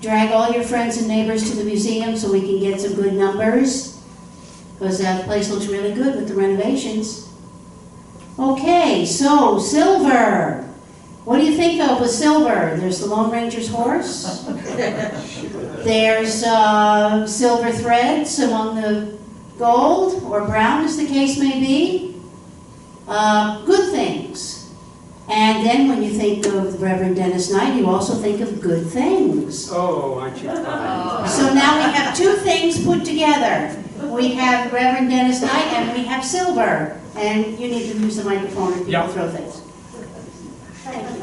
drag all your friends and neighbors to the museum so we can get some good numbers, because that place looks really good with the renovations. Okay, so silver. What do you think of with silver? There's the Lone Ranger's horse. There's silver threads among the gold, or brown as the case may be. Good things. And then when you think of Reverend Dennis Knight, you also think of good things. Oh, aren't you fine? So now we have two things put together. We have Reverend Dennis Knight and we have silver. And you need to use the microphone if people throw things. Thank you.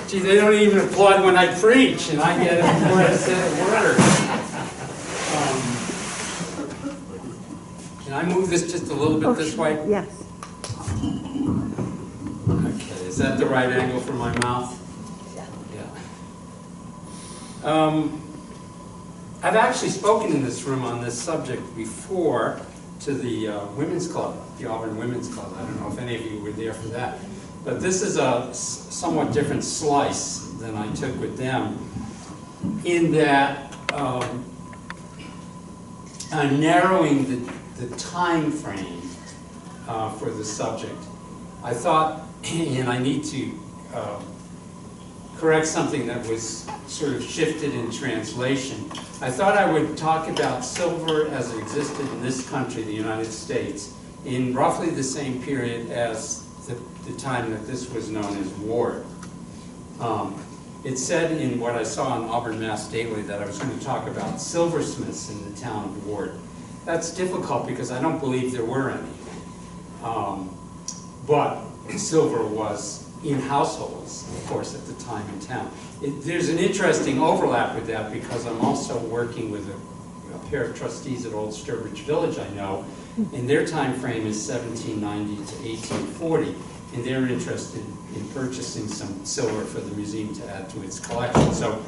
Gee, they don't even applaud when I preach, and I get it before I say a word. Can I move this just a little bit this way? Yes. Okay, is that the right angle for my mouth? Yeah. I've actually spoken in this room on this subject before to the Women's Club, the Auburn Women's Club. I don't know if any of you were there for that. But this is a somewhat different slice than I took with them, in that I'm narrowing the time frame for the subject. I thought, and I need to correct something that was sort of shifted in translation. I thought I would talk about silver as it existed in this country, the United States, in roughly the same period as the time that this was known as Ward. It said in what I saw in Auburn Mass Daily that I was going to talk about silversmiths in the town of Ward. That's difficult because I don't believe there were any. But silver was in households, of course, at the time in town. There's an interesting overlap with that because I'm also working with a pair of trustees at Old Sturbridge Village I know, and their time frame is 1790 to 1840, and they're interested in purchasing some silver for the museum to add to its collection. So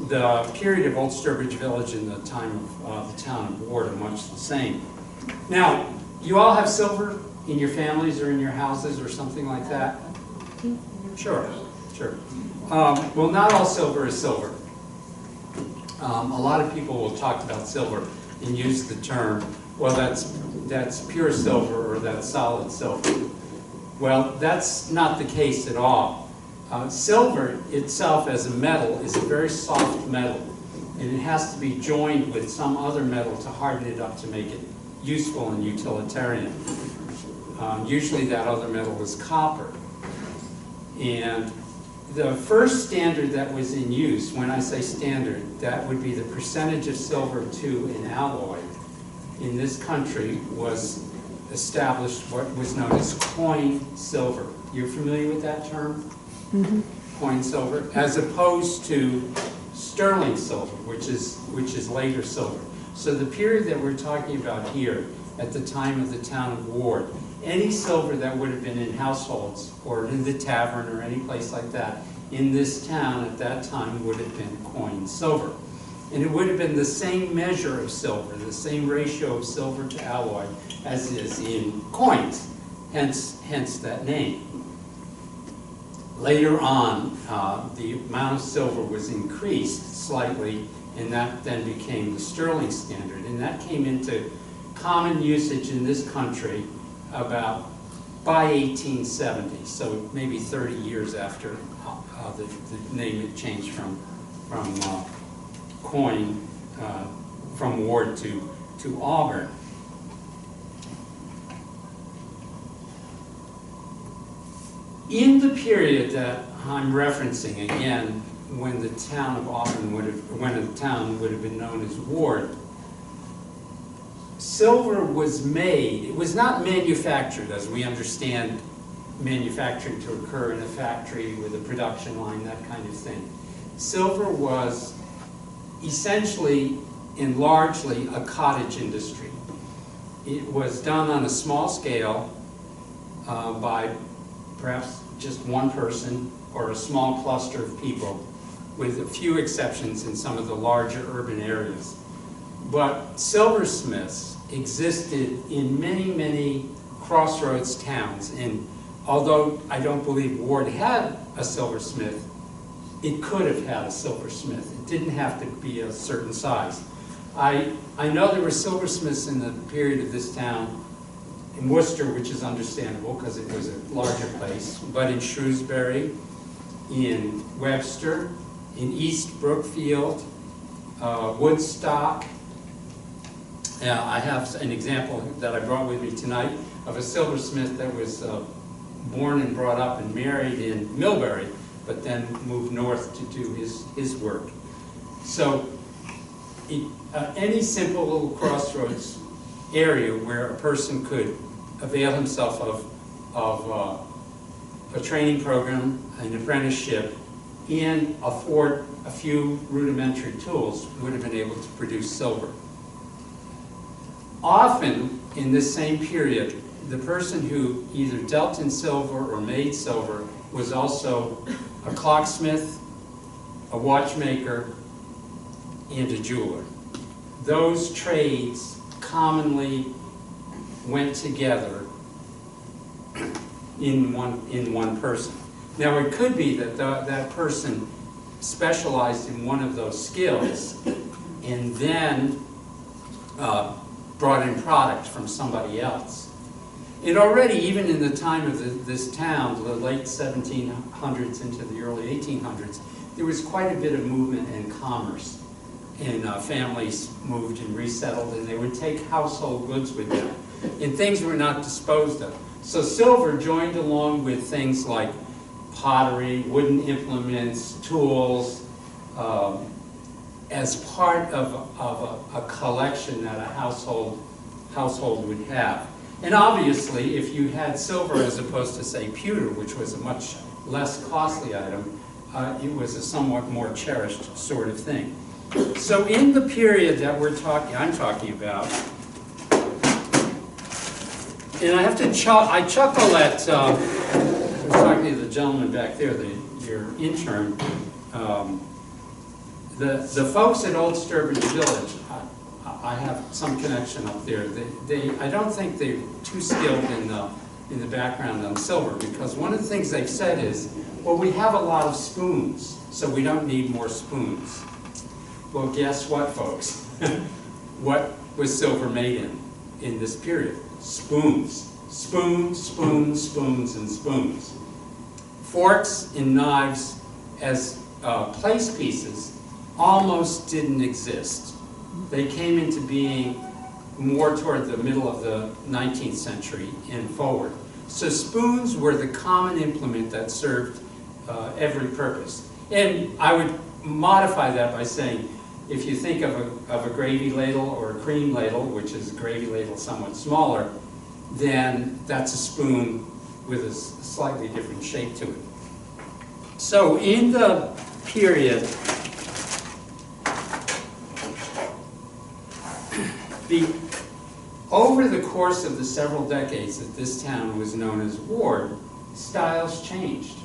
the period of Old Sturbridge Village and the time of the town of Ward are much the same. Now, you all have silver in your families or in your houses or something like that? Sure, sure. Well, not all silver is silver. A lot of people will talk about silver and use the term, well, that's pure silver or that's solid silver. Well, that's not the case at all. Silver itself as a metal is a very soft metal, and it has to be joined with some other metal to harden it up to make it useful and utilitarian. Usually that other metal is copper. And the first standard that was in use, when I say standard, that would be the percentage of silver to an alloy in this country, was established what was known as coin silver. You're familiar with that term? Mm-hmm. Coin silver, as opposed to sterling silver, which is later silver. So the period that we're talking about here, at the time of the town of Ward, any silver that would have been in households or in the tavern or any place like that in this town at that time would have been coin silver. And it would have been the same measure of silver, the same ratio of silver to alloy as is in coins, hence that name. Later on, the amount of silver was increased slightly, and that then became the sterling standard. And that came into common usage in this country about by 1870, so maybe 30 years after the name had changed from coin, from Ward to Auburn. In the period that I'm referencing, again, when the town of Auburn would have been known as Ward, silver was made. It was not manufactured as we understand manufacturing to occur in a factory with a production line, that kind of thing. Silver was essentially and largely a cottage industry. It was done on a small scale by perhaps just one person or a small cluster of people, with a few exceptions in some of the larger urban areas. But silversmiths existed in many, many crossroads towns, and although I don't believe Ward had a silversmith, it could have had a silversmith. It didn't have to be a certain size. I know there were silversmiths in the period of this town in Worcester, which is understandable because it was a larger place, but in Shrewsbury, in Webster, in East Brookfield, Woodstock. I have an example that I brought with me tonight of a silversmith that was born and brought up and married in Millbury, but then moved north to do his work. So any simple little crossroads area where a person could avail himself of a training program, an apprenticeship, and afford a few rudimentary tools would have been able to produce silver. Often in this same period, the person who either dealt in silver or made silver was also a clocksmith, a watchmaker, and a jeweler. Those trades commonly went together in one person. Now it could be that that person specialized in one of those skills and then brought in product from somebody else. And already, even in the time of this town, the late 1700s into the early 1800s, there was quite a bit of movement in commerce. And families moved and resettled, and they would take household goods with them. And things were not disposed of. So silver joined along with things like pottery, wooden implements, tools, as part of a collection that a household would have. And obviously, if you had silver as opposed to, say, pewter, which was a much less costly item, it was a somewhat more cherished sort of thing. So in the period that I'm talking about, and I have to I chuckle at, I was talking to the gentleman back there, your intern, the folks at Old Sturbridge Village, I have some connection up there. I don't think they're too skilled in the background on silver, because one of the things they've said is, well, we have a lot of spoons, so we don't need more spoons. Well, guess what, folks? What was silver made in this period? Spoons. Spoons, spoons, spoons, and spoons. Forks and knives as place pieces almost didn't exist. They came into being more toward the middle of the 19th century and forward. So spoons were the common implement that served every purpose. And I would modify that by saying, if you think of a gravy ladle or a cream ladle, which is a gravy ladle somewhat smaller, then that's a spoon with a slightly different shape to it. So in the period, over the course of the several decades that this town was known as Ward, styles changed.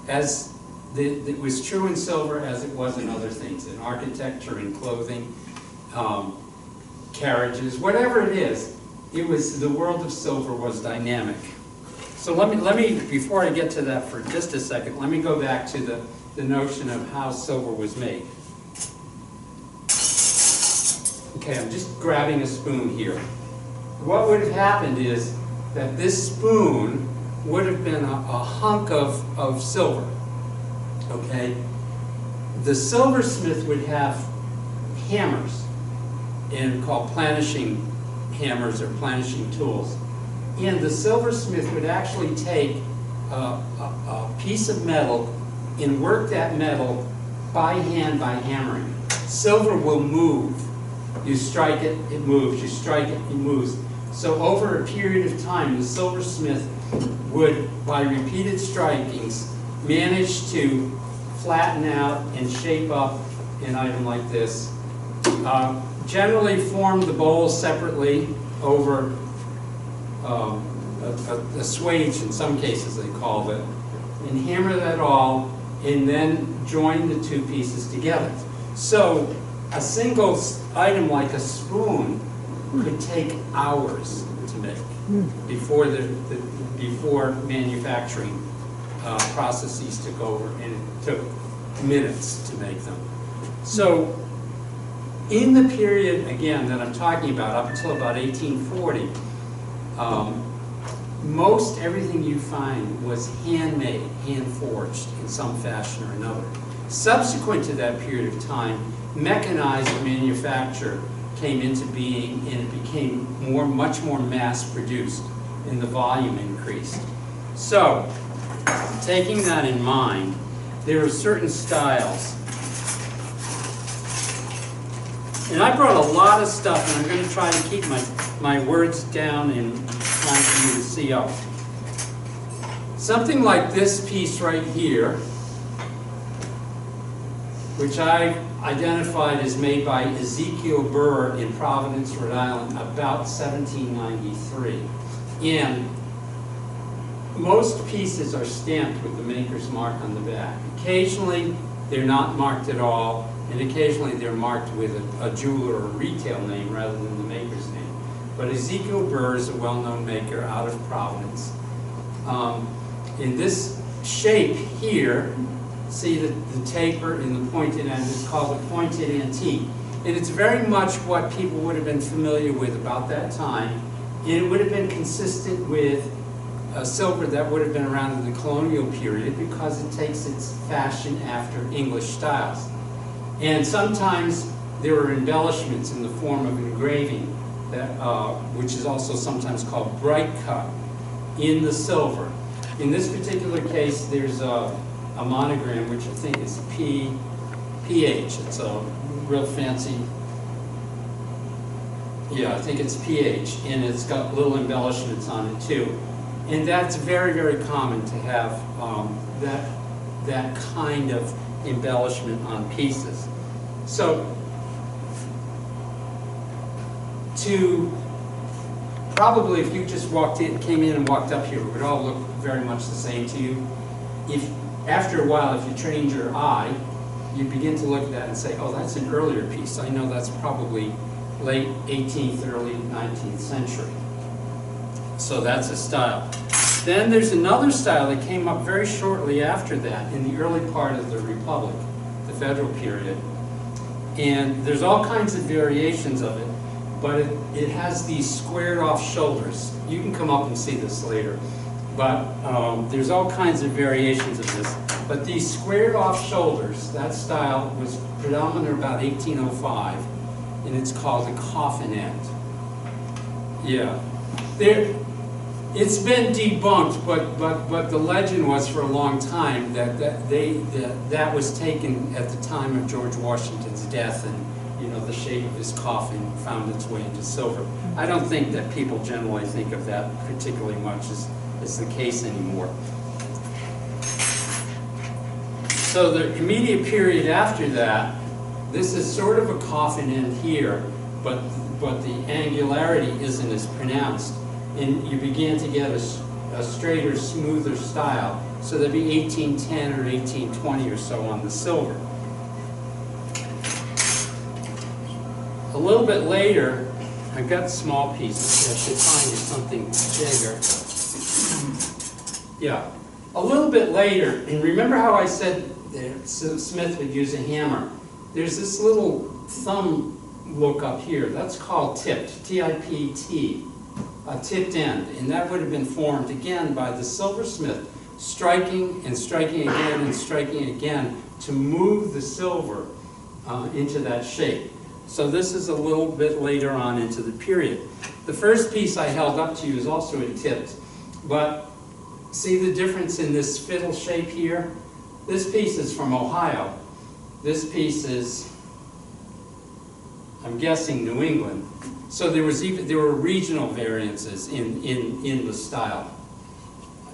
As it was true in silver as it was in other things, in architecture, in clothing, carriages, whatever it is, the world of silver was dynamic. So let me, before I get to that for just a second, let me go back to the notion of how silver was made. Okay, I'm just grabbing a spoon here. What would have happened is that this spoon would have been a hunk of silver. Okay? The silversmith would have hammers, and called planishing hammers or planishing tools. And the silversmith would actually take a piece of metal and work that metal by hand by hammering. Silver will move. You strike it, it moves. You strike it, it moves. So over a period of time, the silversmith would, by repeated strikings, manage to flatten out and shape up an item like this. Generally form the bowl separately over a swage, in some cases they call it, and hammer that all, and then join the two pieces together. So a single item like a spoon could take hours to make. before before manufacturing processes took over, and it took minutes to make them. So in the period, again, that I'm talking about, up until about 1840, most everything you find was handmade, hand-forged in some fashion or another. Subsequent to that period of time, mechanized manufacture came into being, and it became much more mass-produced, and the volume increased. So, taking that in mind, there are certain styles. And I brought a lot of stuff, and I'm going to try to keep my words down and trying for you to see up. Something like this piece right here, which I identified as made by Ezekiel Burr in Providence, Rhode Island, about 1793. And most pieces are stamped with the maker's mark on the back. Occasionally, they're not marked at all, and occasionally they're marked with a jeweler or retail name rather than the maker's name. But Ezekiel Burr is a well-known maker out of Providence. In this shape here, see the taper in the pointed end is called a pointed antique. And it's very much what people would have been familiar with about that time. And it would have been consistent with silver that would have been around in the colonial period, because it takes its fashion after English styles. And sometimes there are embellishments in the form of engraving, that, which is also sometimes called bright cut, in the silver. In this particular case, there's a monogram, which I think is PH. It's a real fancy, yeah, I think it's PH, and it's got little embellishments on it too. And that's very, very common to have that kind of embellishment on pieces. So, probably if you just came in and walked up here, it would all look very much the same to you. After a while, if you trained your eye, you begin to look at that and say, oh, that's an earlier piece. I know that's probably late 18th, early 19th century. So that's a style. Then there's another style that came up very shortly after that, in the early part of the Republic, the federal period. And there's all kinds of variations of it, but it has these squared off shoulders. You can come up and see this later. But there's all kinds of variations of this. But these squared off shoulders, that style was predominant about 1805, and it's called a coffin end. Yeah. It's been debunked, but the legend was for a long time that was taken at the time of George Washington's death, and the shape of his coffin found its way into silver. I don't think that people generally think of that particularly much as the case anymore. So the immediate period after that, this is sort of a coffin end here, but the angularity isn't as pronounced. And you begin to get a straighter, smoother style. So that'd be 1810 or 1820 or so on the silver. A little bit later, I've got small pieces. I should find you something bigger. Yeah. A little bit later, and remember how I said that Smith would use a hammer? There's this little thumb look up here. That's called tipped, T-I-P-T. A tipped end, and that would have been formed again by the silversmith, striking and striking again and striking again to move the silver into that shape. So this is a little bit later on into the period. The first piece I held up to you is also a tipped, but see the difference in this fiddle shape here? This piece is from Ohio. This piece is, I'm guessing, New England. So there were regional variances in the style.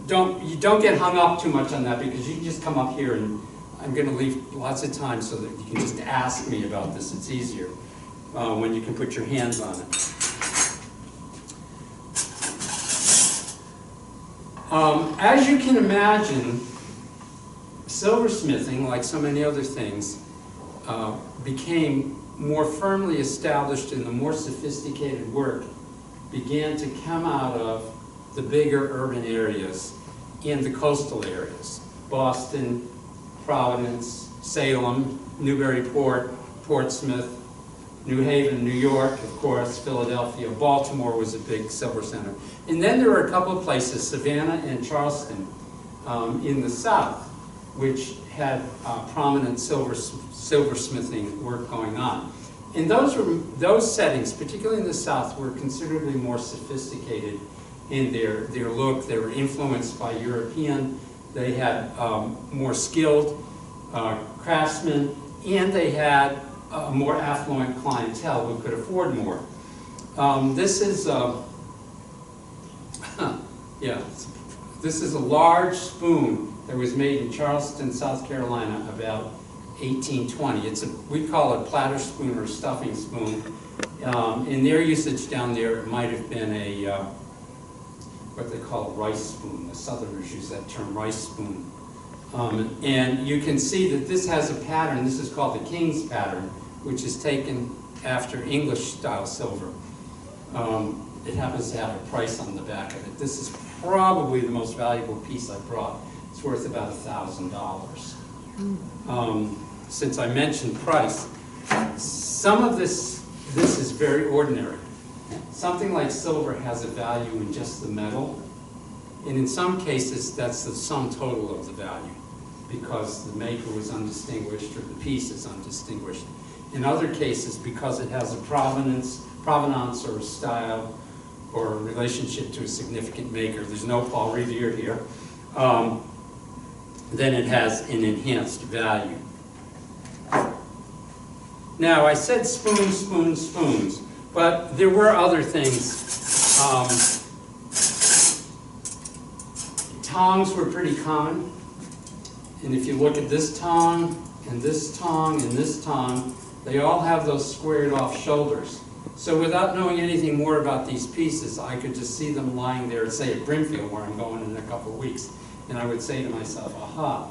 You don't get hung up too much on that, because you can just come up here, and I'm going to leave lots of time so that you can just ask me about this. It's easier when you can put your hands on it. As you can imagine, silversmithing, like so many other things, became more firmly established in the more sophisticated work began to come out of the bigger urban areas in the coastal areas. Boston, Providence, Salem, Newburyport, Portsmouth, New Haven, New York, of course, Philadelphia. Baltimore was a big silver center. And then there were a couple of places, Savannah and Charleston, in the South, which had prominent silversmithing work going on. And those settings, particularly in the South, were considerably more sophisticated in their look. They were influenced by European. They had more skilled craftsmen, and they had a more affluent clientele who could afford more. This is this is a large spoon that was made in Charleston, South Carolina, about 1820. We call it platter spoon or stuffing spoon. In their usage down there, it might have been a what they call a rice spoon. The Southerners use that term, rice spoon. And you can see that this has a pattern. This is called the King's pattern, which is taken after English-style silver. It happens to have a price on the back of it. This is probably the most valuable piece I brought. It's worth about $1,000. Since I mentioned price, some of this is very ordinary. Something like silver has a value in just the metal, and in some cases that's the sum total of the value, because the maker was undistinguished or the piece is undistinguished. In other cases, because it has a provenance or a style or a relationship to a significant maker, there's no Paul Revere here, then it has an enhanced value. Now, I said spoons, spoons, spoons, but there were other things. Tongs were pretty common, and if you look at this tong, and this tong, and this tong, they all have those squared off shoulders. So without knowing anything more about these pieces, I could just see them lying there, say at Brimfield, where I'm going in a couple of weeks, and I would say to myself, aha,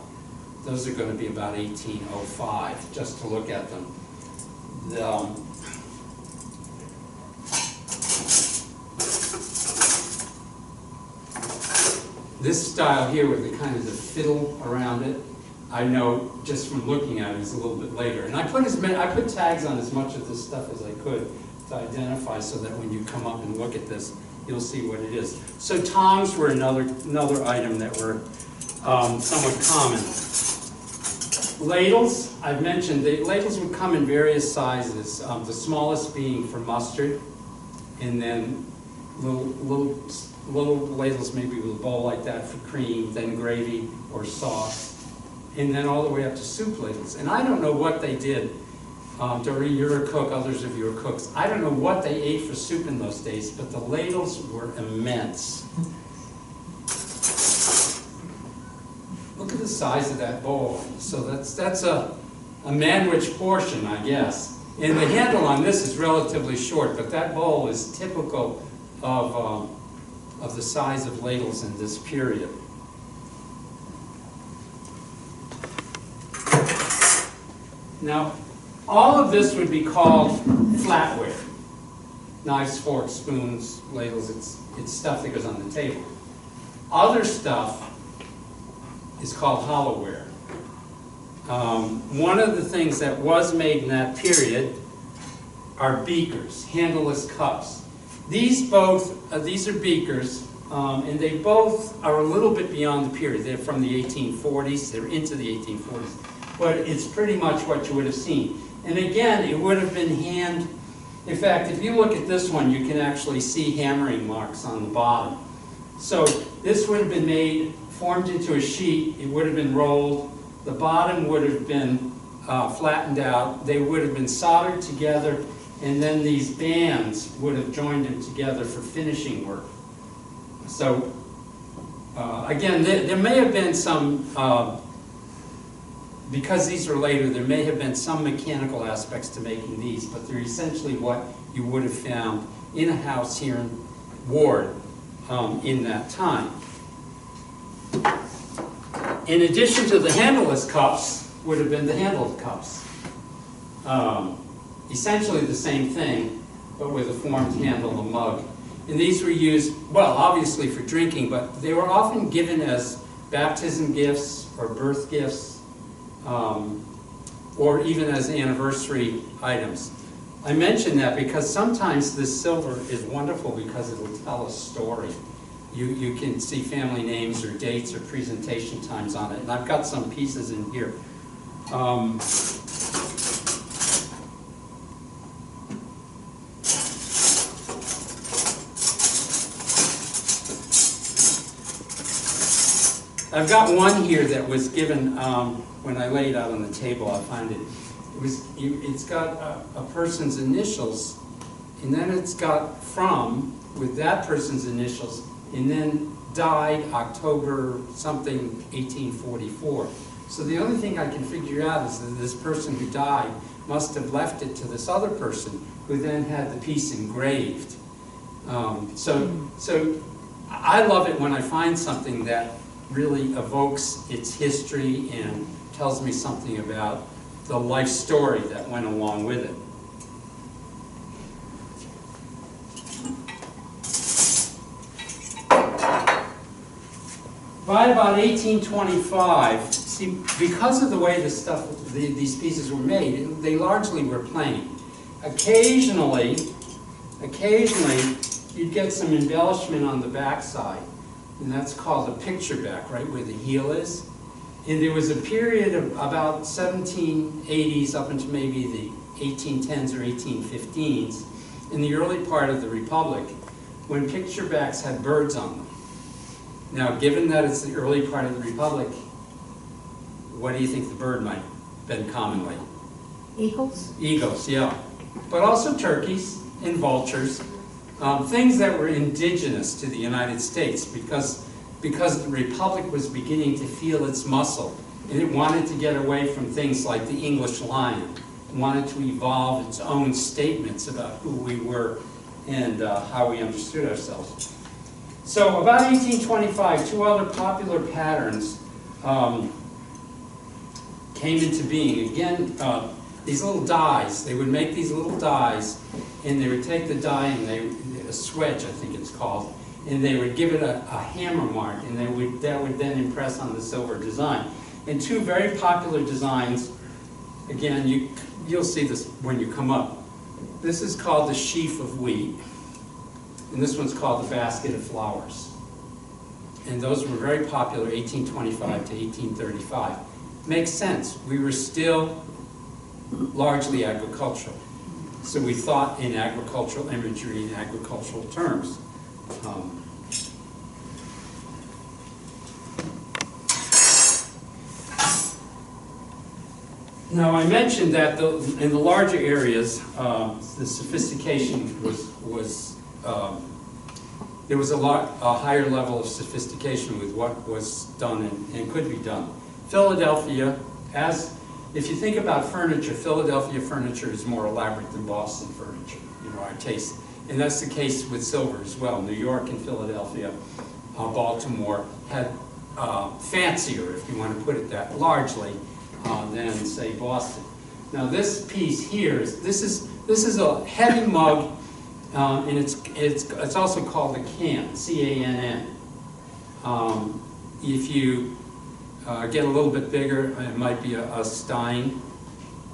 those are going to be about 1805, just to look at them. This style here with the kind of the fiddle around it, I know just from looking at it is a little bit later. And I put tags on as much of this stuff as I could to identify, so that when you come up and look at this, you'll see what it is. So tongs were another item that were somewhat common. Ladles, I've mentioned, the ladles would come in various sizes, the smallest being for mustard, and then little ladles maybe with a bowl like that for cream, then gravy or sauce, and then all the way up to soup ladles. And I don't know what they did. Doreen, you're a cook, others of you are cooks. I don't know what they ate for soup in those days, but the ladles were immense. Look at the size of that bowl. So that's a manwich portion, I guess. And the handle on this is relatively short, but that bowl is typical of the size of ladles in this period. Now, all of this would be called flatware. Knives, forks, spoons, ladles, it's stuff that goes on the table. Other stuff is called hollowware. One of the things that was made in that period are beakers, handleless cups. These are beakers, and they both are a little bit beyond the period. They're from the 1840s, they're into the 1840s, but it's pretty much what you would have seen. And again, it would have been in fact, if you look at this one, you can actually see hammering marks on the bottom. So this would have been formed into a sheet, it would have been rolled, the bottom would have been flattened out, they would have been soldered together, and then these bands would have joined them together for finishing work. So again, there may have been some, because these are later, there may have been some mechanical aspects to making these, but they're essentially what you would have found in a house here in Ward in that time. In addition to the handleless cups, would have been the handled cups. Essentially the same thing, but with a formed handle, a mug. And these were used, well, obviously for drinking, but they were often given as baptism gifts or birth gifts, or even as anniversary items. I mention that because sometimes this silver is wonderful because it will tell a story. You can see family names or dates or presentation times on it. And I've got some pieces in here. I've got one here that was given when I lay it out on the table. I find it. It's got a person's initials, and then it's got from with that person's initials, and then died October something 1844. So the only thing I can figure out is that this person who died must have left it to this other person, who then had the piece engraved. So I love it when I find something that really evokes its history and tells me something about the life story that went along with it. By about 1825, see, because of the way these pieces were made, they largely were plain. Occasionally, you'd get some embellishment on the backside, and that's called a picture back, right where the heel is. And there was a period of about 1780s up into maybe the 1810s or 1815s, in the early part of the Republic, when picture backs had birds on them. Now, given that it's the early part of the Republic, what do you think the bird might have been commonly? Eagles? Eagles, yeah. But also turkeys and vultures, things that were indigenous to the United States, because the Republic was beginning to feel its muscle, and it wanted to get away from things like the English lion. It wanted to evolve its own statements about who we were and how we understood ourselves. So about 1825, two other popular patterns came into being. Again, these little dies. They would make these little dies, and they would take the die and a swedge, I think it's called, and they would give it a hammer mark, and that would then impress on the silver design. And two very popular designs, again, you'll see this when you come up. This is called the sheaf of wheat, and this one's called the basket of flowers. And those were very popular 1825 to 1835. Makes sense. We were still largely agricultural. So we thought in agricultural imagery and agricultural terms. Now I mentioned that in the larger areas, the sophistication was there was a higher level of sophistication with what was done and could be done. Philadelphia, if you think about furniture, Philadelphia furniture is more elaborate than Boston furniture, our taste. And that's the case with silver as well. New York and Philadelphia, Baltimore had fancier, if you want to put it that, largely, than say Boston. Now this piece here, this is a heavy mug, and it's also called a can, C-A-N-N. If you get a little bit bigger, it might be a stein.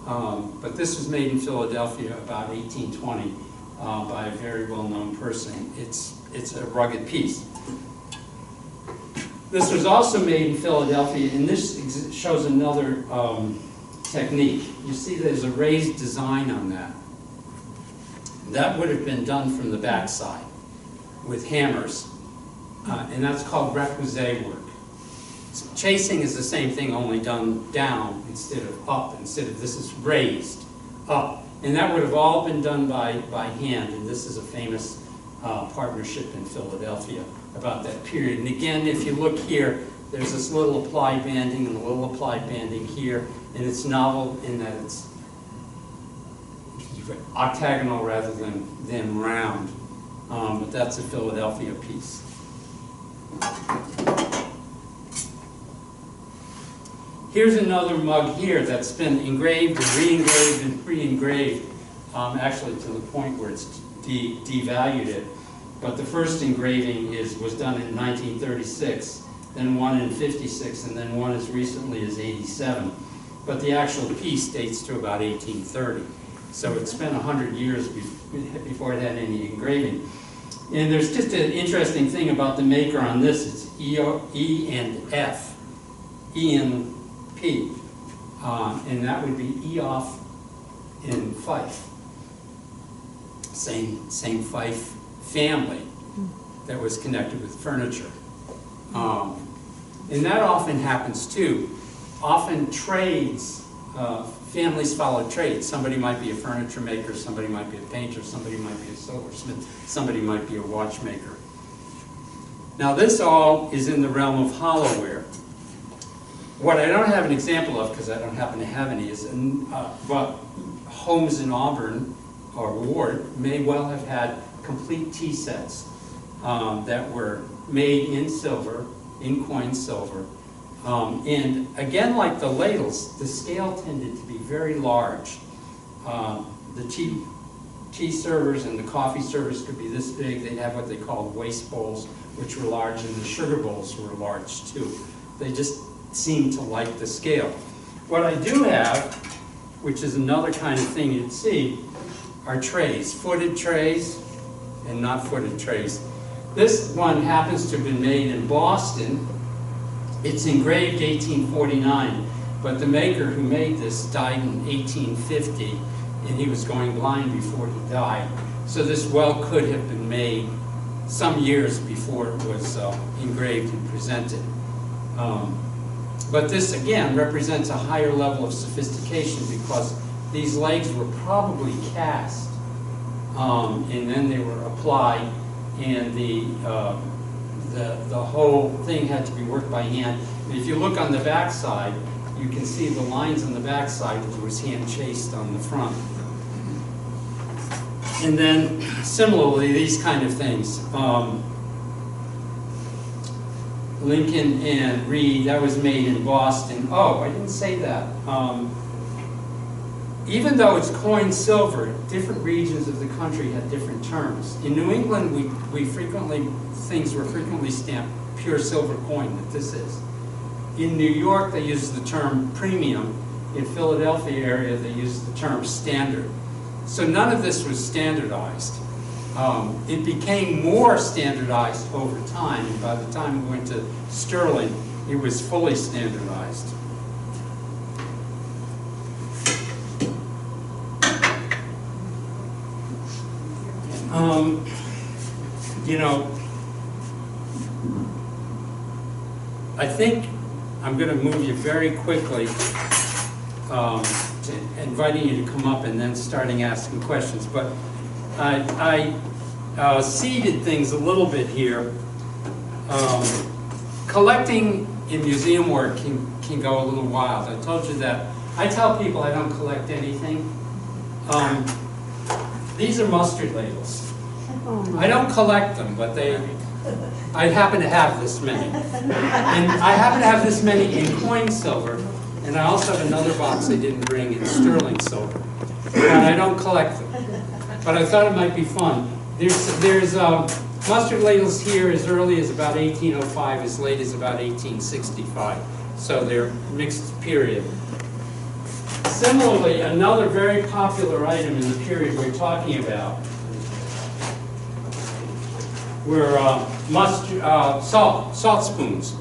But this was made in Philadelphia about 1820 by a very well-known person. It's a rugged piece. This was also made in Philadelphia, and this shows another technique. You see there's a raised design on that. That would have been done from the backside with hammers, and that's called repousé work. Chasing is the same thing, only done down instead of up. Instead of this is raised up. And that would have all been done by hand, and this is a famous partnership in Philadelphia about that period. And again, if you look here, there's this little applied banding and a little applied banding here, and it's novel in that it's octagonal rather than round. But that's a Philadelphia piece. Here's another mug here that's been engraved and re-engraved and re-engraved, actually to the point where it's devalued it. but the first engraving was done in 1936, then one in 56, and then one as recently as 87. But the actual piece dates to about 1830. So it spent 100 years before it had any engraving. And there's just an interesting thing about the maker on this. It's E and F, E and P. And that would be Eof in Fife. Same Fife family that was connected with furniture. And that often happens too. Often trades, families follow trades. Somebody might be a furniture maker, somebody might be a painter, somebody might be a silversmith, somebody might be a watchmaker. Now this all is in the realm of hollowware. What I don't have an example of, because I don't happen to have any, is but homes in Auburn or Ward may well have had complete tea sets that were made in silver, in coined silver. And again, like the ladles, the scale tended to be very large. The tea servers and the coffee servers could be this big. They'd have what they called waste bowls, which were large, and the sugar bowls were large too. They just seemed to like the scale. What I do have, which is another kind of thing you'd see, are trays, footed trays and not footed trays. This one happens to have been made in Boston. It's engraved 1849, but the maker who made this died in 1850, and he was going blind before he died. So this well could have been made some years before it was engraved and presented. But this, again, represents a higher level of sophistication because these legs were probably cast, and then they were applied, and the whole thing had to be worked by hand. And if you look on the back side, you can see the lines on the back side, which was hand chased on the front. And then, similarly, these kind of things. Lincoln and Reed, that was made in Boston. Oh, I didn't say that. Even though it's coined silver, different regions of the country had different terms. In New England, things were frequently stamped pure silver coin, that this is. In New York, they used the term premium. In Philadelphia area, they used the term standard. So none of this was standardized. It became more standardized over time, and by the time we went to sterling, it was fully standardized. You know, I think I'm going to move you very quickly to inviting you to come up and then starting asking questions. But I seeded things a little bit here. Collecting in museum work can go a little wild. I told you that. I tell people I don't collect anything. These are mustard ladles. I don't collect them, but I happen to have this many. And I happen to have this many in coin silver, and I also have another box I didn't bring in sterling silver. But I don't collect them. But I thought it might be fun. There's mustard ladles here as early as about 1805, as late as about 1865. So they're mixed period. Similarly, another very popular item in the period we're talking about were salt spoons.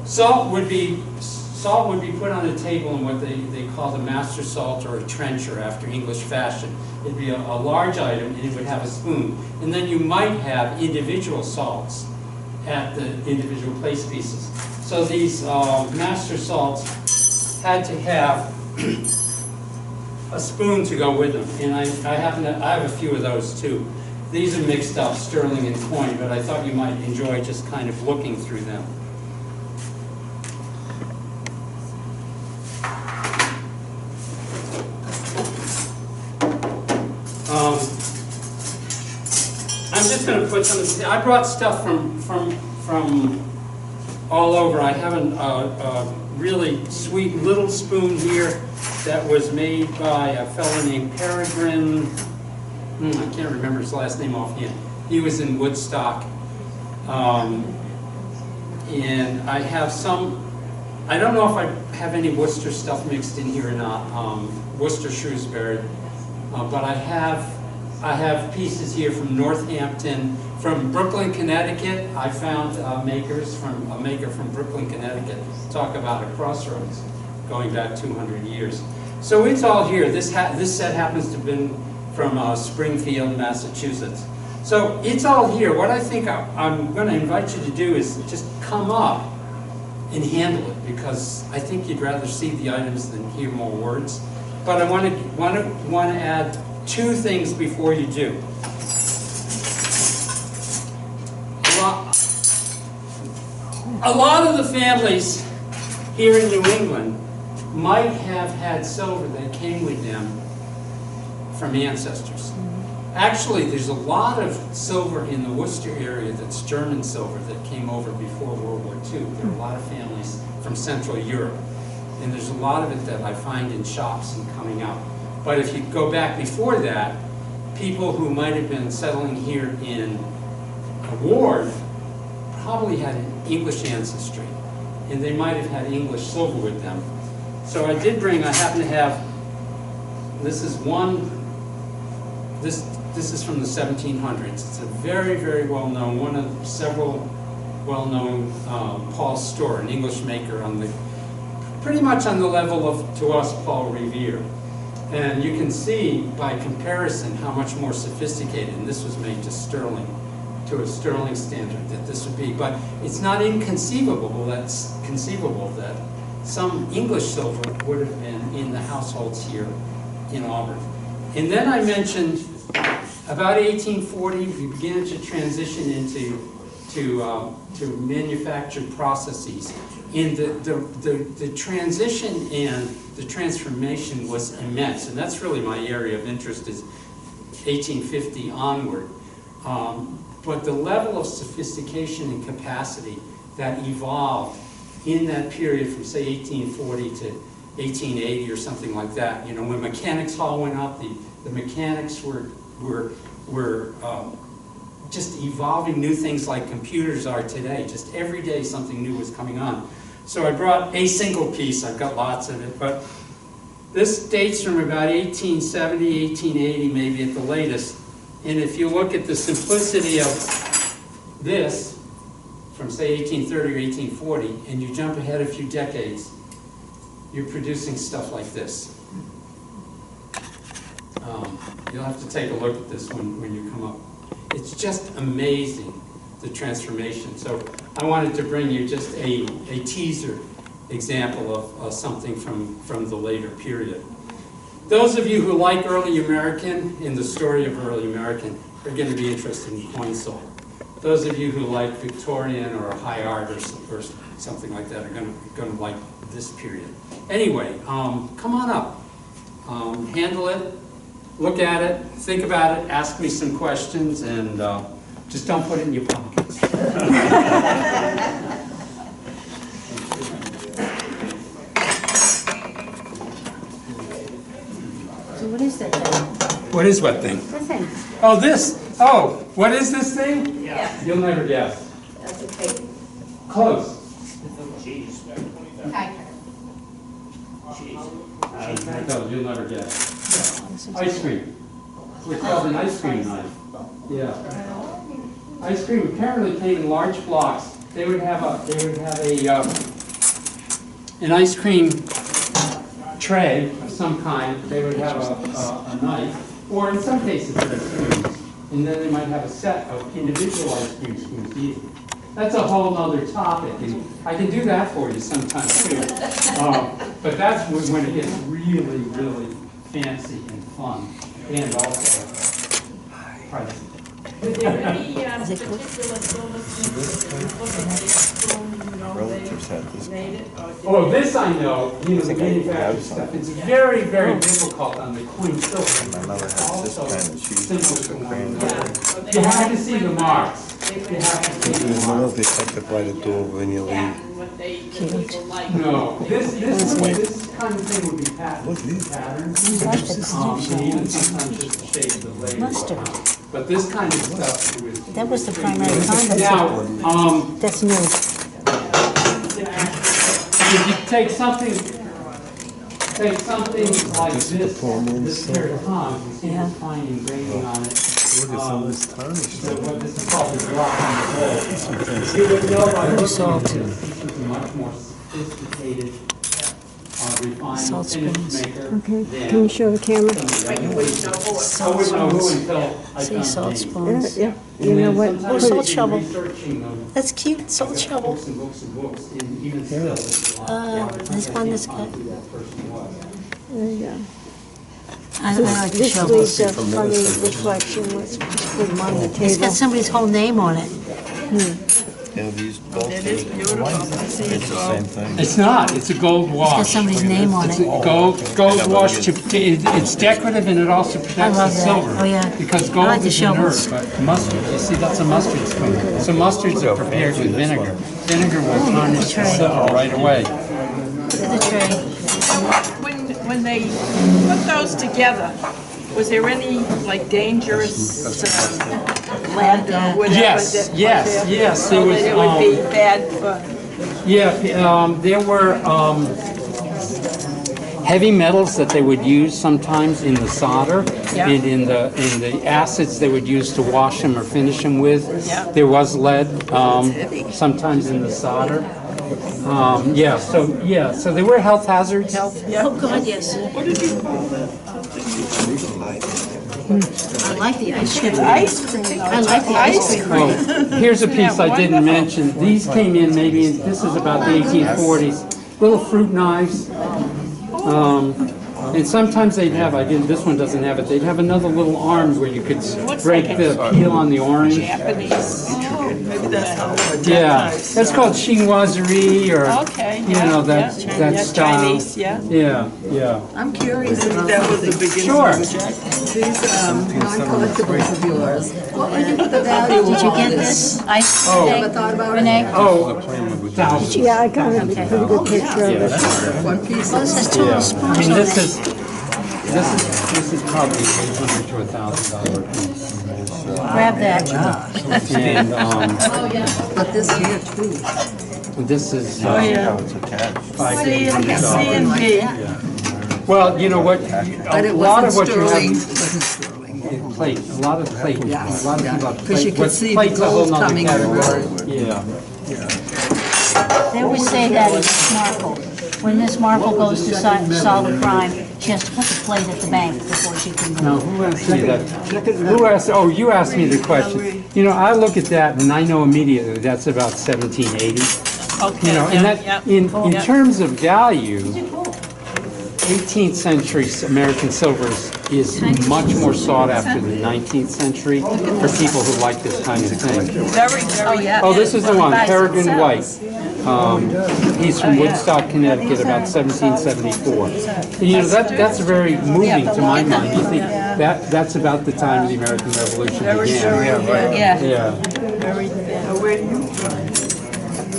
Salt would be put on a table in what they call the master salt or a trencher after English fashion. It'd be a large item, and it would have a spoon. And then you might have individual salts at the individual place pieces. So these master salts had to have a spoon to go with them. And I have a few of those too. These are mixed up, sterling and coin, but I thought you might enjoy just kind of looking through them. I'm just going to put some. I brought stuff from all over. I have a really sweet little spoon here that was made by a fellow named Peregrine I can't remember his last name offhand. He was in Woodstock. And I have some, I don't know if I have any Worcester stuff mixed in here or not, Worcester Shrewsbury, but I have pieces here from Northampton, from Brooklyn, Connecticut. I found a maker from Brooklyn, Connecticut. Talk about a crossroads going back 200 years. So it's all here. This set happens to have been from Springfield, Massachusetts. So it's all here. What I think I'm going to invite you to do is just come up and handle it, because I think you'd rather see the items than hear more words. But I want to add two things before you do. A lot of the families here in New England might have had silver that came with them from ancestors. Actually, there's a lot of silver in the Worcester area that's German silver that came over before World War II. There are a lot of families from Central Europe, and there's a lot of it that I find in shops and coming out. But if you go back before that, people who might have been settling here in Ward probably had an English ancestry, and they might have had English silver with them. So I happen to have, this is from the 1700s. It's a very, very well-known, one of several well-known Paul Storr, an English maker pretty much on the level of, to us, Paul Revere. And you can see by comparison how much more sophisticated, and this was made to a sterling standard, that this would be. But it's not inconceivable that some English silver would have been in the households here in Auburn. And then I mentioned about 1840, we began to transition into manufactured processes. And the transition and the transformation was immense. And that's really my area of interest, is 1850 onward. But the level of sophistication and capacity that evolved in that period from, say, 1840 to 1880 or something like that. You know, when Mechanics Hall went up, the mechanics were just evolving new things like computers are today. Just every day something new was coming on. So I brought a single piece. I've got lots of it, but this dates from about 1870, 1880, maybe at the latest. And if you look at the simplicity of this, from say 1830 or 1840, and you jump ahead a few decades, you're producing stuff like this. You'll have to take a look at this when you come up. It's just amazing, the transformation. So I wanted to bring you just a teaser example of something from the later period. Those of you who like early American and the story of early American are going to be interested in coin soul. Those of you who like Victorian or high art or something like that are going to like this period. Anyway, come on up. Handle it. Look at it, think about it, ask me some questions, and just don't put it in your pockets. So what is that thing? What is what thing? This thing. Oh, this. Oh, what is this thing? Yeah. You'll never guess. That's okay. Close. Cheese. No, you'll never guess. Ice cream. It's called an ice cream knife. Yeah. Ice cream apparently came in large blocks. They would have an ice cream tray of some kind. They would have a knife, or in some cases they're spoons. And then they might have a set of individual ice cream spoons eaten. That's a whole other topic, and I can do that for you sometime too. But that's when it gets really, really fancy and fun, and also pricey. Were there any particular Relatives had this. Oh, this I know, you know, the manufactured stuff. It's very, very difficult on the coin silver. My mother had this pen, and she used Similar to to cook one in of there. those. You have to see the marks. You have to see the There's marks. no detective by the door when you leave. what the people like. No, this kind of thing would be patterns. And even sometimes just the shape of the blade. Mustard. But this kind of stuff was. That was the primary kind. Now, That's new. if you take something like this pair of tongs, you see the fine engraving on it. Look at some of this tarnish. So what this is called the block on the bowl. You would know by looking at salt. this, this is a much more sophisticated, refined Salt finish spoons. maker. Okay, than can you show the camera? I wouldn't know who until I See, found salt these. spoons. Yeah, you know what? And then Oh, sometimes salt you'd be shovel. researching them. That's cute, salt shovel. Books and books and books, and even still, there's a lot of This one is who good. that person was. There you go. I like the This shovel. leaves a funny reflection. Let's just put them on the It's got table. somebody's whole name on it. Yeah, these both. It's the same thing. It's not, it's a gold It's got wash. somebody's name on It's it. a gold wash, it's decorative and it also protects the love that. silver. Oh, yeah. Because I gold like the is inert, shovels. but mustard, you see, that's a mustard spoon. So mustards are prepared with vinegar. Vinegar will tarnish the silver right away. Look at the tray. When they put those together, was there any like dangerous lead or whatever? Yes, that was yes, there? yes, So there was, that it would be bad for, Yeah, there were heavy metals that they would use sometimes in the solder Yeah. and in the acids they would use to wash them or finish them with. Yeah. There was lead sometimes in the solder. So there were health hazards. Oh, God, yes. I like the ice cream. ice cream. I like the ice cream. Oh, here's a piece I didn't mention. These came in maybe, this is about the 1840s. Little fruit knives. And sometimes they'd have, this one doesn't have it, they'd have another little arm where you could break the peel on the orange. Japanese. Maybe that's how it Yeah, that's called chinoiserie or, Okay, you know, that style. Chinese, yeah. Yeah. I'm curious if that was the beginning. Sure. These non-collectibles of yours. What would you put the value Did you on get this? this ice Oh. thing, Ever thought about it? Renee? Oh, thousands. Yeah, I got a pretty good picture of it. One piece. Oh, this has two little I spoons mean, on this it. is probably $800 to $1,000 piece. Grab that. And But this here too. this is How it's attached. C and B. well, you know what? But A it lot of wasn't what you sterling. have It wasn't sterling. plate. A lot of plate. A lot of people have Because you plate. could see the Plate's a whole gold nother coming category. through. Yeah. They always say that in Miss Marple. When Miss Marple goes to solve a crime, she has to put the plate at the bank before she can Now, go. who asked me that? Who asked? Oh, you asked me the question. You know, I look at that and I know immediately that's about 1780. Okay. You know, and that in terms of value, 18th century American silver is much more sought after than 19th century for people who like this kind of thing. Very, very. Oh, this is the one, Peregrine White. He's from Woodstock, Connecticut, about 1774. And, you know, that's very moving to my mind. You think that's about the time the American Revolution began. Yeah. Yeah, Where do you from?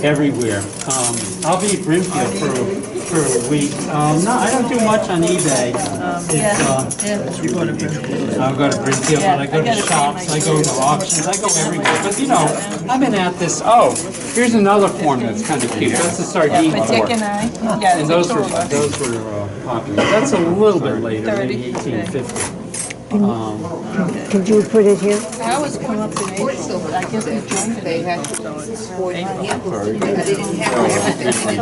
everywhere. I'll be at Brimfield for a week. No, I don't do much on eBay. I go to Brimfield, and I go to shops, I go to auctions, I go everywhere. But you know, I've been at this. Oh, here's another form that's kind of cute. That's the sardine For Dick form. and I. Yeah, And those were Victoria. popular. That's a little bit later, maybe 1850. Could you put it here? I was coming up in April, but I guess we joined They it. had sports campers. They didn't have everything.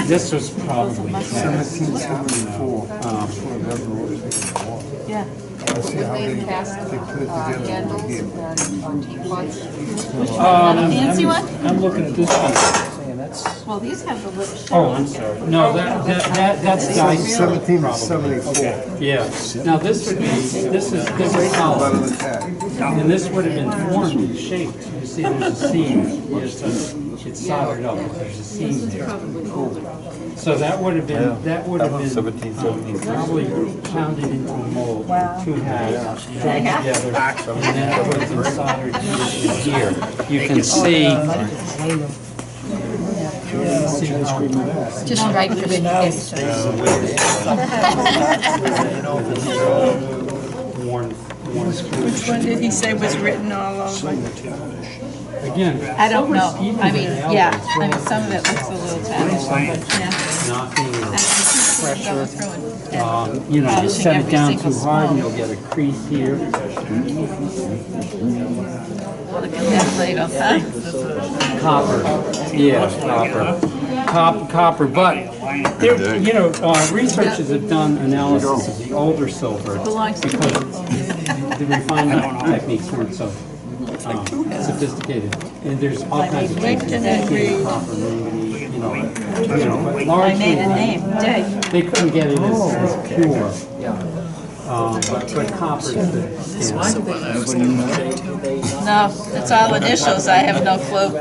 This was probably 1774. Yeah. Fancy one? I'm looking at this one. Well, these have the little. Oh, I'm sorry. No, that's dice. 1774. Yeah. Now this would be, this is solid. And this would have been formed and shaped. You see there's a seam. It's soldered up, but there's a seam there. So that would have been, 1717. probably pounded into a mold, two halves, drawn together, and then it was soldered here. You can see. Just right through it. Which one did he say was written all over? Again, I don't know. even I mean, the yeah, elbows, I mean, some of it looks a little tattered, but yeah. knocking or pressure. And You know, you polishing set it every down single too hard and small. you'll get a crease here. Look at that ladle, huh? Copper, yeah, copper, but there, you know, researchers have done analysis of the older silver Belongs to because the refinement techniques weren't so sophisticated. And there's all kinds of things, copper, manganese, you know, but I largely made a name, Dick. they couldn't get it as pure. But copper is the No, it's all initials, I have no clue.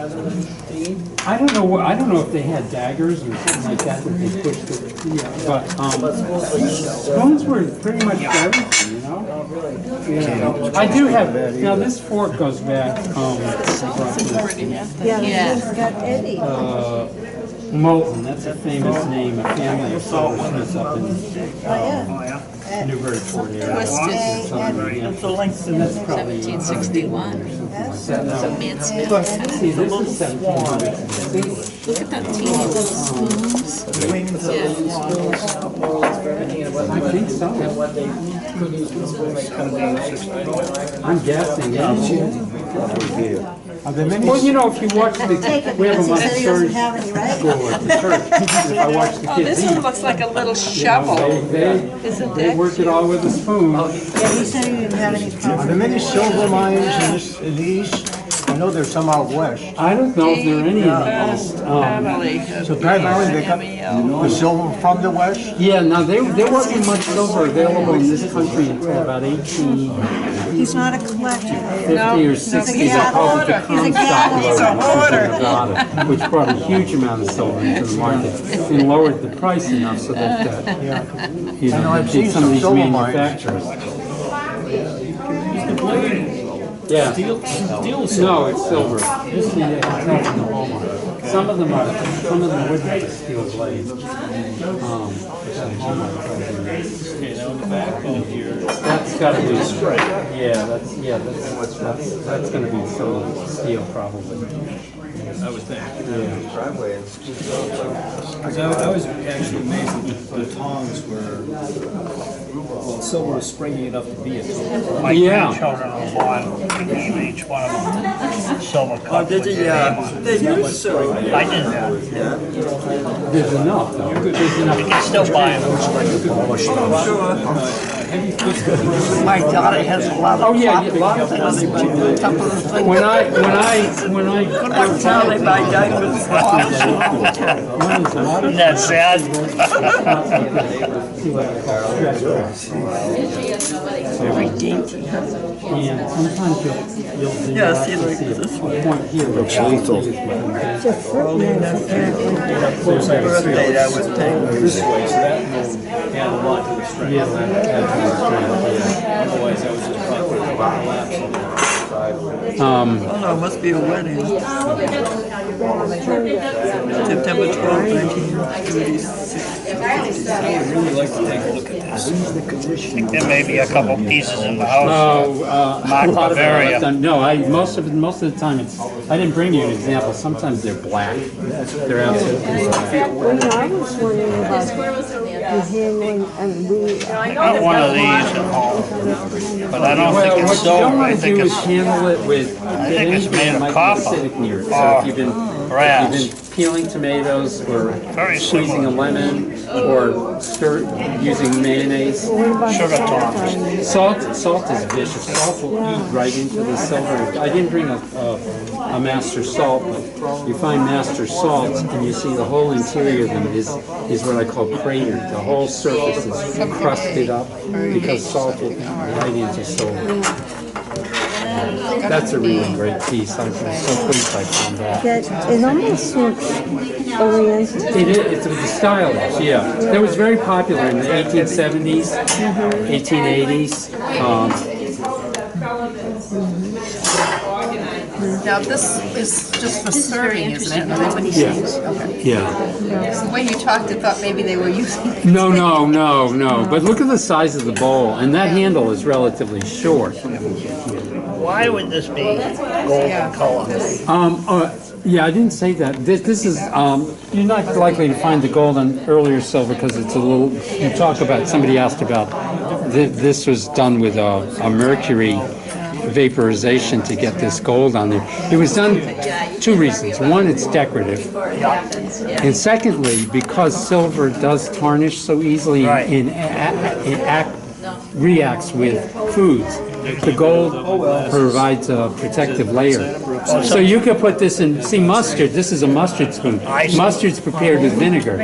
I don't know if they had daggers or something like that that they pushed it. Yeah, but spoons were pretty much everything, you know. Yeah. I do have. Now this fork goes back. Yeah. Moulton. That's a famous name. A family of silversmiths up in Newburyport area. Twisted. That's the length, and that's probably 1761. So man Smith. But see, this is 1700. Look at that teeny little spoons. I think so. I'm guessing. Yeah. Well, you know, if you watch the, we have them on church school at the church. If I watch the Oh, kids this eat, one looks like a little shovel. they work it all with a spoon. Yeah, he said he didn't have any Are problem. there many silver mines in these? I know there's some out west. I don't know if there are any in the East. Probably. So primarily they got the silver from the west? Yeah, now there wasn't much silver available in this country until about 1850 He's not a collector. or 60. They called it the Comstock Lottery, which brought a huge amount of silver into the market and lowered the price enough so that you know, I've seen some of these some silver mines. manufacturers. Yeah. No, it's silver. Just the tell from the hallmark. Some of them would have a steel blade. But that hallmark that's got to be that's going to be some steel probably. I would think. Because I was actually amazed that the tongs were, well, silver was springy enough to be a tong. My grandchildren were born, each one of them silver cup. They used to. I didn't know. There's enough though. There's enough. You can still buy them. My daughter has a lot of. Oh yeah, a lot of things. When I That's how they buy diamonds. Isn't that sad? Very dainty. And sometimes you'll do Yeah, that see, to like see this a point here. It's lethal. Birthday, I would take. This way, so that will add a lot to the strength. Yeah, Otherwise, I was just probably collapse on the side. Oh no, it must be a wedding. September 12th, 1936. I would really like to take a look at this. There may be a couple pieces in the house. a Mark lot of it Bavaria. I've done- No, most of the time it's. I didn't bring you an example. Sometimes they're black. They're absolutely black. Well, I was wondering about the handling, and we, Got one of these at home, but I don't Well, think what it's you don't silver. I want to think do is it's handle it with think it's anything made that of might be copper acidic near it. So or if you've been brass. peeling tomatoes or Very squeezing a similar. lemon or using mayonnaise. Sugar tongs. Salt is vicious. Salt will eat right into the silver. I didn't bring a master salt, but you find master salts and you see the whole interior of them is what I call cratered. The whole surface is crusted up because salt will eat right into silver. That's a really great piece. I'm so pleased I found that. It almost looks oriental. It's the stylish, yeah. That was very popular in the 1870s, 1880s. Now, this is just for serving, isn't it? Yeah. Yeah. The way you talked, I thought maybe they were using. No. But look at the size of the bowl, and that handle is relatively short. Why would this be golden color? Yeah, I didn't say that. This is, you're not likely to find the gold on earlier silver because it's a little, you talk about, somebody asked about, this was done with a mercury vaporization to get this gold on there. It was done two reasons. One, it's decorative. And secondly, because silver does tarnish so easily and reacts with foods. The gold provides a protective layer. So you could put this in, see mustard, this is a mustard spoon. Mustard's prepared with vinegar.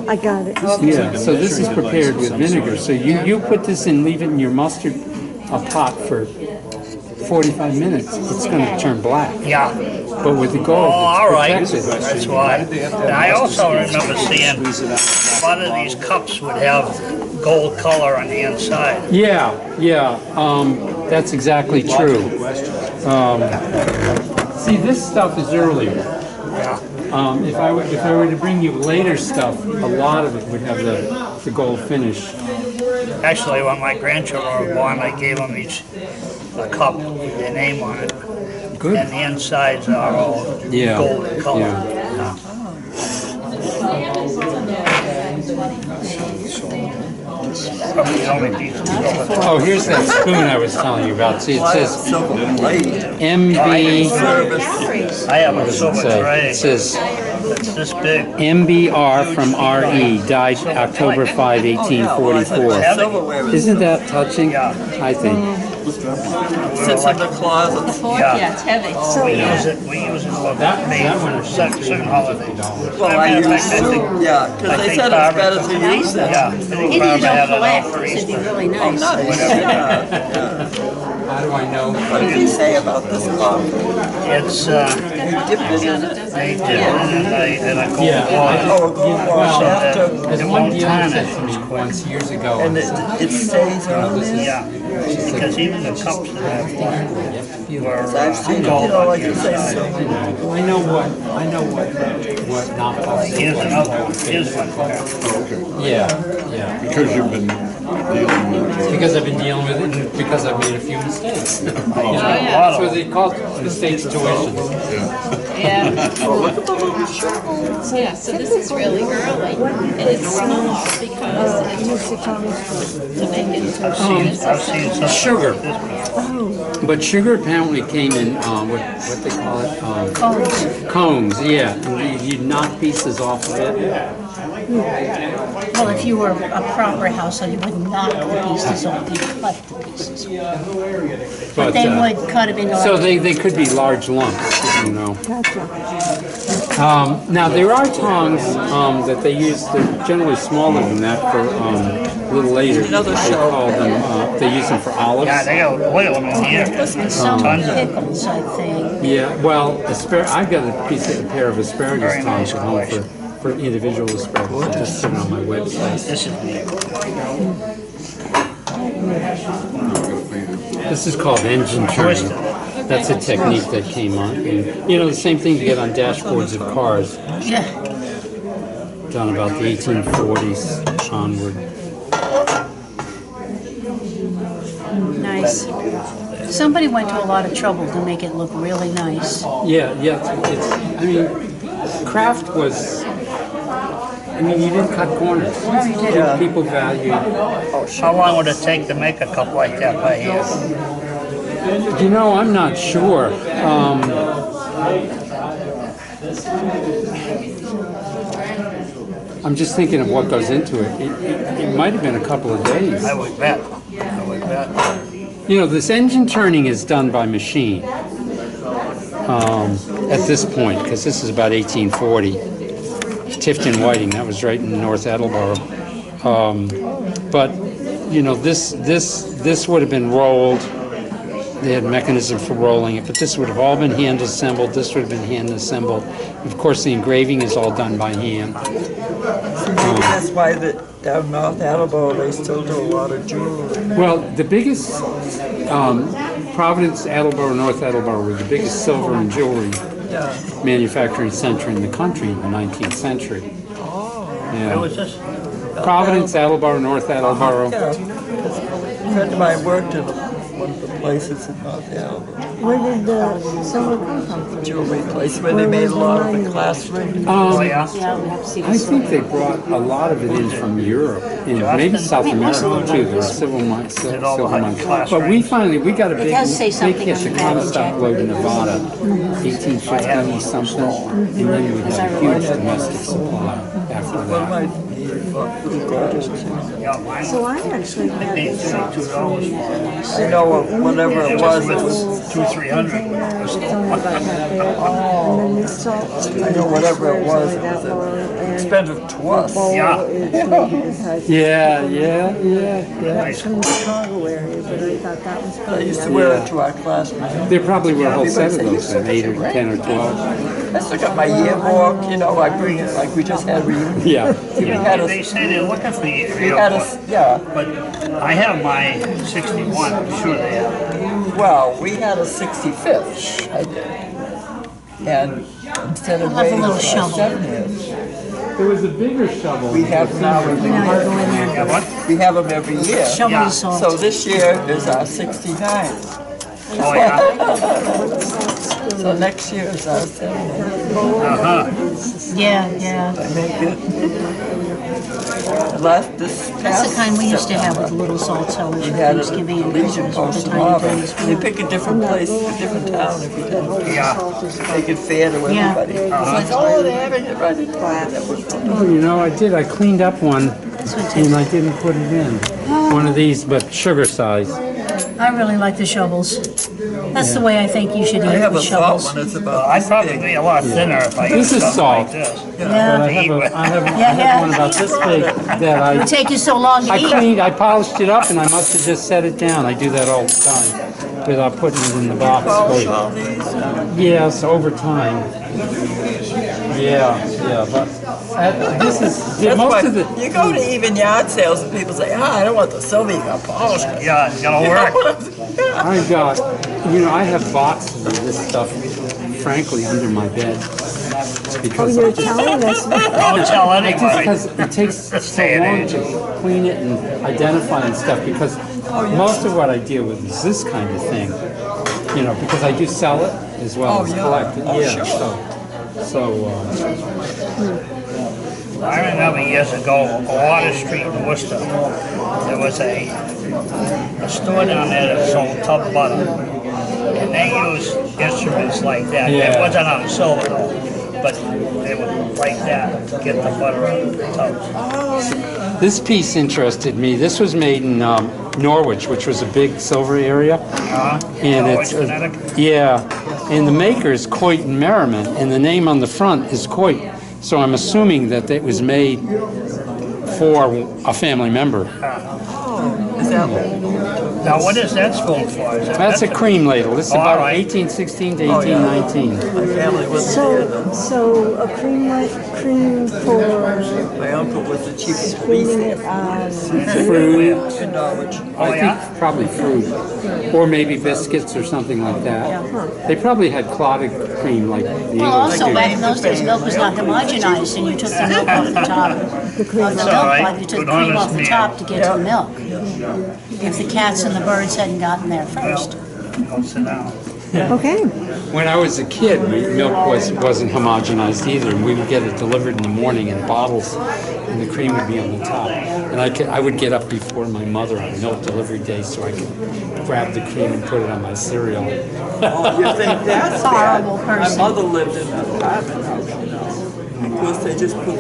I got it. Yeah, so this is prepared with vinegar. So you put this in, leave it in your mustard pot for 45 minutes, it's going to turn black. Yeah. But with the gold, all right. it's protected. That's why. And I also remember seeing a lot of these cups would have gold color on the inside. Yeah, that's exactly true. See, this stuff is earlier. If I were to bring you later stuff, a lot of it would have the gold finish. Actually, when my grandchildren were born, I gave them each a cup with their name on it. Good. And the insides are all golden color. Yeah. Probably the only piece of gold. Oh, here's that spoon I was telling you about. See, it says MB. I have a silver tray. It says It's this big. MBR from RE, died October 5, 1844. Isn't that touching? Yeah. I think. Sits in the closet. Yeah, it's heavy. We use it for certain holidays. Well, I use it, yeah, because they said it's better to use it. Yeah. Maybe you don't collect, it'd be really nice. Yeah. How do I know? What did he say about this cup? It's, You dip it in it? they did it in a gold Yeah, water. Oh, a gold wash after, as one dealer said to me once years ago, and it stays on there? Yeah, because even the cups that have were I've seen, gold like on you the say, inside. silver. I know what knockoff. Here's another one. Here's one. Yeah. Because you've been dealing with it. Because I've been dealing with it, and because I've made a few mistakes. Yeah. So they call mistakes tuitions. Yeah. Yeah, so this is really early. And it's small because it's to make it. I've seen some. Sugar. But sugar apparently came in, what they call it? Cones, yeah. And you knock pieces off of it. Well, if you were a proper household, you wouldn't knock the pieces off, you'd cut the pieces. But they would cut them into So like... they could be large lumps, you know. Now, there are tongs that they use, they're generally smaller than that for a little later. They call them, they use them for olives. Yeah, they got oil in here. Some pickles, I think. Yeah, well, I've got a pair of asparagus tongs at home for individual asparagus. I just put it on my website. This is big. This is called engine turning. That's a technique that came on. And, you know, the same thing you get on dashboards of cars. Yeah. Done about the 1840s onward. Nice. Somebody went to a lot of trouble to make it look really nice. Yeah, I mean, craft was, I mean, you didn't cut corners. No, you didn't. People valued. How long would it take to make a cup like that by hand? You know, I'm not sure. I'm just thinking of what goes into it. It might have been a couple of days. I would bet. You know, this engine turning is done by machine at this point, because this is about 1840. Tifton Whiting, that was right in North Attleboro. But, you know, this would have been rolled they had a mechanism for rolling it, but this would have all been hand assembled, this would have been hand assembled. Of course, the engraving is all done by hand. Maybe that's why down North Attleboro they still do a lot of jewelry. Well, the biggest, Providence, Attleboro, North Attleboro were the biggest silver and jewelry manufacturing center in the country in the 19th century. Where was this? Providence, Attleboro, North Attleboro. Yeah, a friend of mine worked in one of the places in North Attleboro. Where did the silver come from? Jewelry place where they made a lot of the classrooms. Oh, yeah? I think they brought a lot of it in from Europe, and maybe South America too. There were silver mines. But we got a big big hit, the Comstock Lode in Nevada, 1850 something, and then we had a huge domestic supply after that. So I actually had this salt screen. I know whatever it was 200-300. And then this salt screen. I know whatever it was expensive to us. That's from the Chicago area, but I thought that was I used to wear it to our classroom. There probably were a whole set of those, 8 or 10 or 12. I still got my yearbook, you know, I bring it like we just had reunion. Yeah. They say they're looking for you. But I have my 61, I'm sure they have. Well, we had a 65th, I did. And instead of waiting for 7 years, There was a bigger shovel. we have now we have them every year. Shovel salt. So this year is our 69th. Oh, yeah? So next year is our 70th. Yeah. I make it. This That's the kind we used to have with little salt cellars We for had a Thanksgiving and Legion Christmas Post with the in tiny Auburn. babies. They pick a different place, a different town if you did. Yeah. Make it fair to everybody. It's like, oh, they're having it right in class. Oh, you know, I did. I cleaned up one, and I didn't put it in. One of these, but sugar size. I really like the shovels. That's the way I think you should I eat have with a salt shovels. one. It's about I'd probably be a lot thinner if I This used is something salt. like this. But I have one about this big that It would take you so long to eat. I polished it up, and I must have just set it down. I do that all the time without putting it in the box. polish all these. Yes, over time. But this is That's most why of the. you go to even yard sales and people say, I don't want the silver, you got polish. Yeah, it's gonna work. I got, I have boxes of this stuff, frankly, under my bed. Because You're telling us. Don't tell anybody. Because it takes so long to clean it and identify and stuff, because most of what I deal with is this kind of thing, because I do sell it as well as collect it. I remember years ago, on Water Street in Worcester, there was a store down there that sold tub butter. And they used instruments like that. Yeah. It wasn't on silver though, but they would like that to get the butter out of the tubs. This piece interested me. This was made in Norwich, which was a big silver area. And Norwich, Connecticut? And the maker is Coit and Merriman, and the name on the front is Coit. So I'm assuming that it was made for a family member. Now, what is that spoon for? That's a cream ladle. This is about all right. 1816 to 1819. My family was So a cream for my uncle was the chiefest creaming it Fruit. in Norwich. I think probably fruit, or maybe biscuits or something like that. They probably had clotted cream like the English Well, also do. back in those days, milk was not homogenized, and you took the milk off the top of the milk plug. You took cream off the top to get to the milk. If the cats and the birds hadn't gotten there first. Don't sit down. Okay. When I was a kid, milk wasn't homogenized either, and we would get it delivered in the morning in bottles, and the cream would be on the top. And I would get up before my mother on milk delivery day so I could grab the cream and put it on my cereal. You think that's Horrible bad? person. My mother lived in an apartment house, Of course, they just put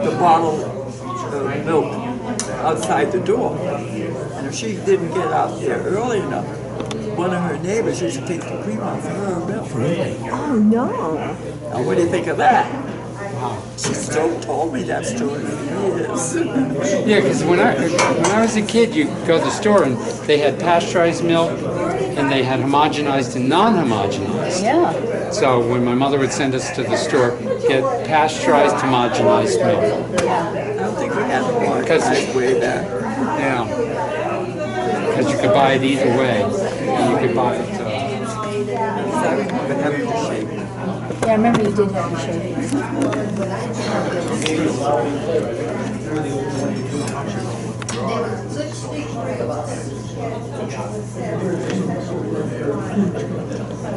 the bottle of milk outside the door. And if she didn't get out there early enough, one of her neighbors used to take the cream off of her milk. Oh, no. Now, what do you think of that? She still told me that story for years. Yeah, because when I was a kid, you go to the store and they had pasteurized milk and they had homogenized and non-homogenized. Yeah. So when my mother would send us to the store, get pasteurized, homogenized milk. I don't think we had homogenized way back. Yeah. Because you could buy it either way. And you could buy it. I remember having to shake. Yeah, I remember you did have to shave.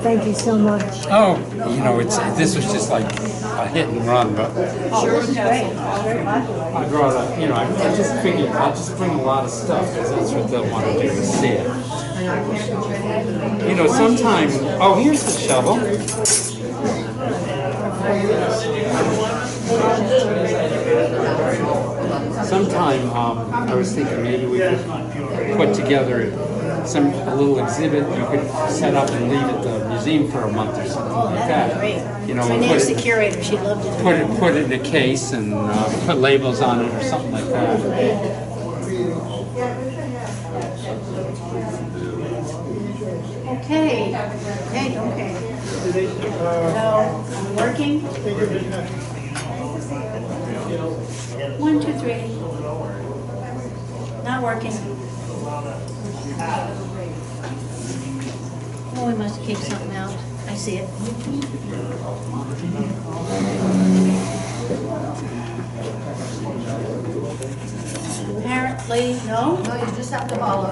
Thank you so much. Oh, this was just like a hit and run, but I brought up, I just figured I'll just bring a lot of stuff because that's what they'll want to do is see it. Sometimes, here's the shovel. Sometime I was thinking maybe we could put together a little exhibit you could set up and leave at the museum for a month or something like that. Great. My name's the curator. She'd love to do it. Put it in a case and put labels on it or something like that. Okay. So, I'm working. 1, 2, 3. Not working. Oh, we must have kicked something out. I see it. Apparently, no? No, you just have to follow.